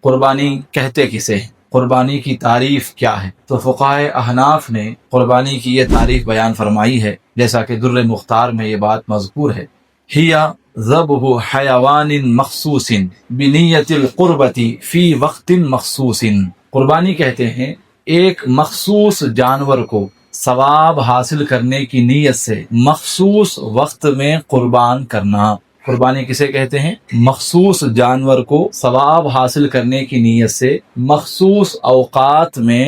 قربانی کہتے کسے ہیں، قربانی کی تعریف کیا ہے؟ تو فقہائے احناف نے قربانی کی یہ تعریف بیان فرمائی ہے، جیسا کہ در مختار میں یہ بات مذکور ہے، ہیا ذبح حیوان مخصوص بنیت القربۃ فی وقت مخصوص۔ قربانی کہتے ہیں ایک مخصوص جانور کو ثواب حاصل کرنے کی نیت سے مخصوص وقت میں قربان کرنا۔ قربانی کسے کہتے ہیں؟ مخصوص جانور کو ثواب حاصل کرنے کی نیت سے مخصوص اوقات میں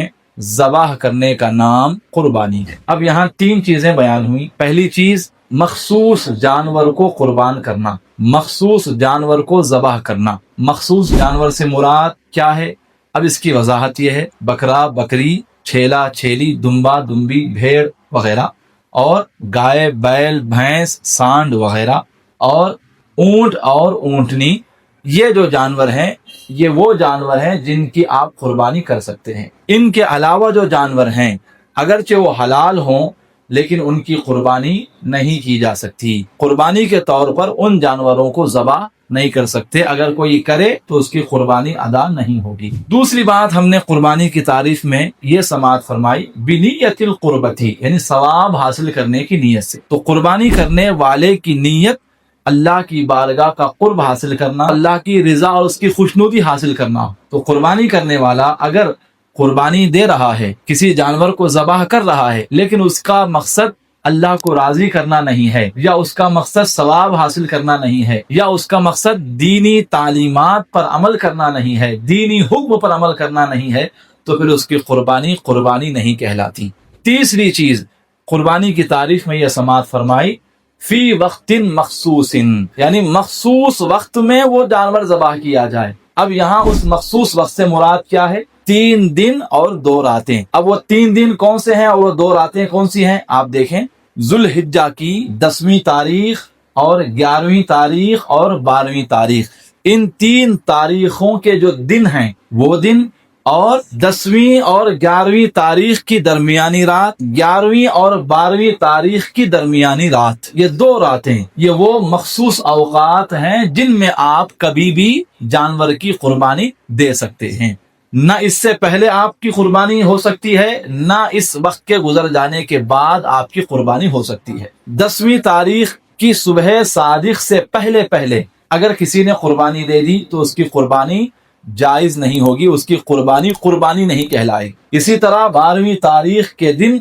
ذبح کرنے کا نام قربانی ہے۔ اب یہاں تین چیزیں بیان ہوئی۔ پہلی چیز مخصوص جانور کو قربان کرنا، مخصوص جانور کو ذبح کرنا۔ مخصوص جانور سے مراد کیا ہے؟ اب اس کی وضاحت یہ ہے، بکرا، بکری، چھیلا، چھیلی، دمبا، دمبی، بھیڑ وغیرہ، اور گائے، بیل، بھینس، سانڈ وغیرہ، اور اونٹ اور اونٹنی، یہ جو جانور ہیں یہ وہ جانور ہیں جن کی آپ قربانی کر سکتے ہیں۔ ان کے علاوہ جو جانور ہیں اگرچہ وہ حلال ہوں لیکن ان کی قربانی نہیں کی جا سکتی۔ قربانی کے طور پر ان جانوروں کو ذبح نہیں کر سکتے، اگر کوئی کرے تو اس کی قربانی ادا نہیں ہوگی۔ دوسری بات ہم نے قربانی کی تعریف میں یہ سماعت فرمائی، بنیت القربتی، یعنی ثواب حاصل کرنے کی نیت سے۔ تو قربانی کرنے والے کی نیت اللہ کی بارگاہ کا قرب حاصل کرنا، اللہ کی رضا اور اس کی خوشنودی حاصل کرنا۔ تو قربانی کرنے والا اگر قربانی دے رہا ہے، کسی جانور کو ذبح کر رہا ہے، لیکن اس کا مقصد اللہ کو راضی کرنا نہیں ہے، یا اس کا مقصد ثواب حاصل کرنا نہیں ہے، یا اس کا مقصد دینی تعلیمات پر عمل کرنا نہیں ہے، دینی حکم پر عمل کرنا نہیں ہے، تو پھر اس کی قربانی قربانی نہیں کہلاتی۔ تیسری چیز قربانی کی تعریف میں یہ سماعت فرمائی، فی وقت مخصوص، یعنی مخصوص وقت میں وہ جانور ذبح کیا جائے۔ اب یہاں اس مخصوص وقت سے مراد کیا ہے؟ 3 دن اور 2 راتیں۔ اب وہ 3 دن کون سے ہیں اور وہ 2 راتیں کون سی ہیں؟ آپ دیکھیں، ذوالحجہ کی 10ویں تاریخ اور 11ویں تاریخ اور 12ویں تاریخ، ان 3 تاریخوں کے جو دن ہیں وہ دن، اور 10ویں اور 11ویں تاریخ کی درمیانی رات، 11ویں اور 12ویں تاریخ کی درمیانی رات، یہ 2 راتیں، یہ وہ مخصوص اوقات ہیں جن میں آپ کبھی بھی جانور کی قربانی دے سکتے ہیں۔ نہ اس سے پہلے آپ کی قربانی ہو سکتی ہے، نہ اس وقت کے گزر جانے کے بعد آپ کی قربانی ہو سکتی ہے۔ 10ویں تاریخ کی صبح صادق سے پہلے اگر کسی نے قربانی دے دی تو اس کی قربانی جائز نہیں ہوگی، اس کی قربانی قربانی نہیں کہلائے۔ اسی طرح 12ویں تاریخ کے دن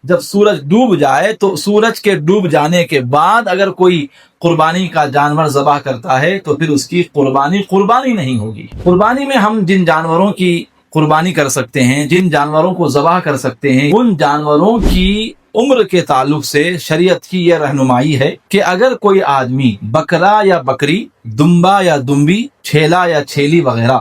جب سورج ڈوب جائے تو سورج کے ڈوب جانے کے بعد اگر کوئی قربانی کا جانور ذبح کرتا ہے تو پھر اس کی قربانی قربانی نہیں ہوگی۔ قربانی میں ہم جن جانوروں کی قربانی کر سکتے ہیں، جن جانوروں کو ذبح کر سکتے ہیں، ان جانوروں کی عمر کے تعلق سے شریعت کی یہ رہنمائی ہے کہ اگر کوئی آدمی بکرا یا بکری، دمبا یا دمبی، چھیلا یا چھیلی وغیرہ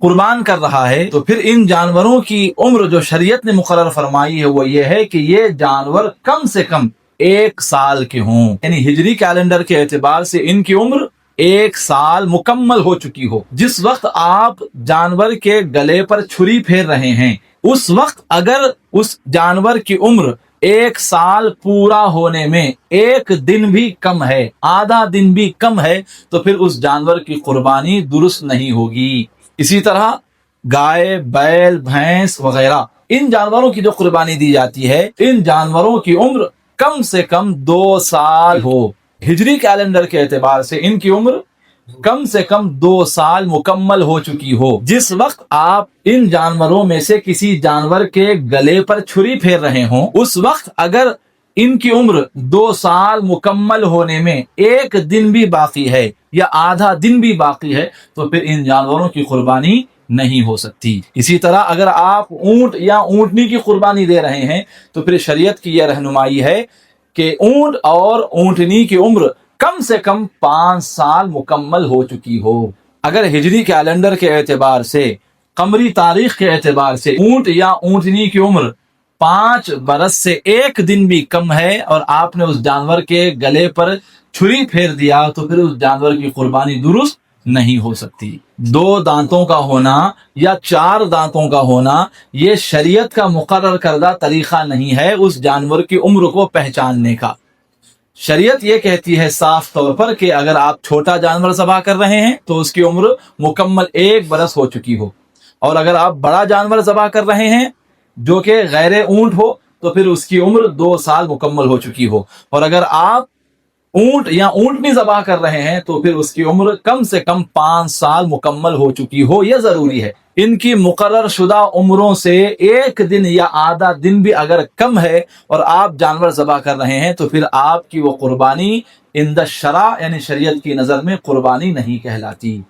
قربان کر رہا ہے تو پھر ان جانوروں کی عمر جو شریعت نے مقرر فرمائی ہے وہ یہ ہے کہ یہ جانور کم سے کم 1 سال کے ہوں، یعنی ہجری کیلنڈر کے اعتبار سے ان کی عمر 1 سال مکمل ہو چکی ہو۔ جس وقت آپ جانور کے گلے پر چھری پھیر رہے ہیں اس وقت اگر اس جانور کی عمر 1 سال پورا ہونے میں 1 دن بھی کم ہے، آدھا دن بھی کم ہے، تو پھر اس جانور کی قربانی درست نہیں ہوگی۔ اسی طرح گائے، بیل، بھینس وغیرہ، ان جانوروں کی جو قربانی دی جاتی ہے، ان جانوروں کی عمر کم سے کم 2 سال ہو۔ ہجری کیلنڈر کے اعتبار سے ان کی عمر کم سے کم 2 سال مکمل ہو چکی ہو۔ جس وقت آپ ان جانوروں میں سے کسی جانور کے گلے پر چھری پھیر رہے ہوں اس وقت اگر ان کی عمر 2 سال مکمل ہونے میں 1 دن بھی باقی ہے یا آدھا دن بھی باقی ہے تو پھر ان جانوروں کی قربانی نہیں ہو سکتی۔ اسی طرح اگر آپ اونٹ یا اونٹنی کی قربانی دے رہے ہیں تو پھر شریعت کی یہ رہنمائی ہے کہ اونٹ اور اونٹنی کی عمر کم سے کم 5 سال مکمل ہو چکی ہو۔ اگر ہجری کیلنڈر کے اعتبار سے، قمری تاریخ کے اعتبار سے اونٹ یا اونٹنی کی عمر 5 برس سے 1 دن بھی کم ہے اور آپ نے اس جانور کے گلے پر چھری پھیر دیا تو پھر اس جانور کی قربانی درست نہیں ہو سکتی۔ 2 دانتوں کا ہونا یا 4 دانتوں کا ہونا یہ شریعت کا مقرر کردہ طریقہ نہیں ہے اس جانور کی عمر کو پہچاننے کا۔ شریعت یہ کہتی ہے صاف طور پر کہ اگر آپ چھوٹا جانور ذبح کر رہے ہیں تو اس کی عمر مکمل 1 برس ہو چکی ہو، اور اگر آپ بڑا جانور ذبح کر رہے ہیں جو کہ غیر اونٹ ہو تو پھر اس کی عمر 2 سال مکمل ہو چکی ہو، اور اگر آپ اونٹ یا اونٹنی ذبح کر رہے ہیں تو پھر اس کی عمر کم سے کم 5 سال مکمل ہو چکی ہو۔ یہ ضروری ہے۔ ان کی مقرر شدہ عمروں سے 1 دن یا آدھا دن بھی اگر کم ہے اور آپ جانور ذبح کر رہے ہیں تو پھر آپ کی وہ قربانی عند الشرع یعنی شریعت کی نظر میں قربانی نہیں کہلاتی۔